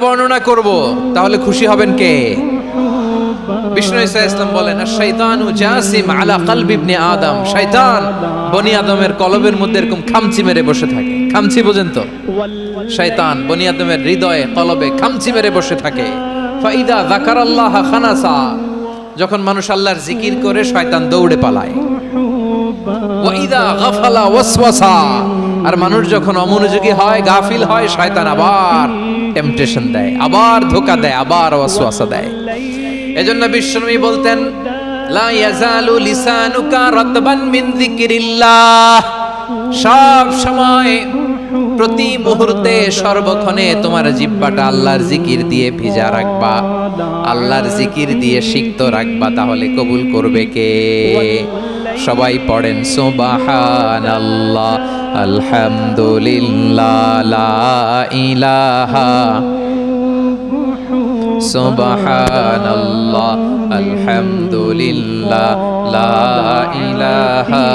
বর্ণনা করব তাহলে খুশি হবেন কে? বিষ্ণু ঈসা ইসলাম বলেন আশ-শাইতানু জাসিম আলা কলবি ইবনে আদম। শয়তান বনি আদমের কলবের মধ্যে এরকম খামচি মেরে বসে থাকে। খামচি বোঝেন তো? শয়তান বনি আদমের হৃদয়ে কলবে খামচি মেরে বসে থাকে। ফাইদা যাকারাল্লাহ খানাসা, যখন মানুষ আল্লাহর জিকির করে শয়তান দৌড়ে পালায়। ওয়াইদা গাফালা ওয়াসওয়াসা, আর মানুষ যখন অমনোযোগী হয়, গাফিল হয়, শয়তান আবার টেম্পটেশন দেয়, আবার ধোঁকা দেয়, আবার ওয়াসওয়াসা দেয়। এজন্য বিশ্বনবী বলতেন লা ইয়াজালু লিসানুকা রাতবান মিন যিকরিল্লাহ, সব সময় প্রতি মুহূর্তে সর্বক্ষণে তোমার জিহ্বাটা আল্লাহর জিকির দিয়ে ভিজা রাখবা, আল্লাহর জিকির দিয়ে সিক্ত রাখবা, তাহলে কবুল করবে কে? সবাই পড়েন সুবহানাল্লাহ আলহামদুলিল্লাহ লা ইলাহা, সুবহানাল্লাহ আলহামদুলিল্লাহ লা ইলাহা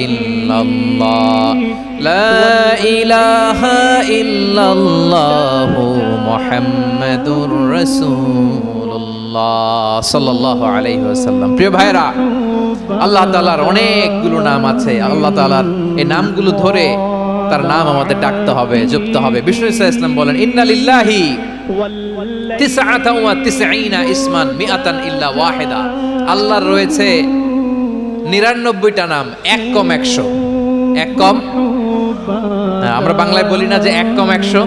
ইল্লাল্লাহ লা ইলাহা ইল্লাল্লাহু মুহাম্মাদুর রাসূলুল্লাহ সাল্লাল্লাহু আলাইহি ওয়াসাল্লাম। প্রিয় ভাইরা, আল্লাহ তাআলার অনেকগুলো নাম আছে। আল্লাহ তাআলার এই নামগুলো ধরে তার নাম আমাদের ডাকতে হবে, জপতে হবে। বিষ্ণু ঈসা ইসলাম বলেন ইন্না লিল্লাহি তিসআতান ওয়া তিসঈনা ইসমান মিআতান ইল্লা ওয়াহিদা। আল্লাহর রয়েছে 99টা নাম, এক কম 100। এক কম, আমরা বাংলায় বলি না যে এক কম 100,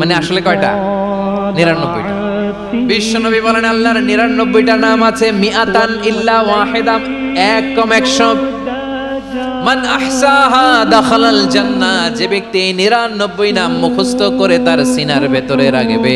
মানে আসলে কয়টা? 99টা। বিশ্বনবী বলেন আল্লাহর 99টা নাম আছে, মিআতান ইল্লা ওয়াহিদা, এক কম 100। মান আহসাহা দাখালাল জান্নাহ, যে ব্যক্তি 99 নাম মুখস্থ করে তার সিনার ভেতরে রাখবে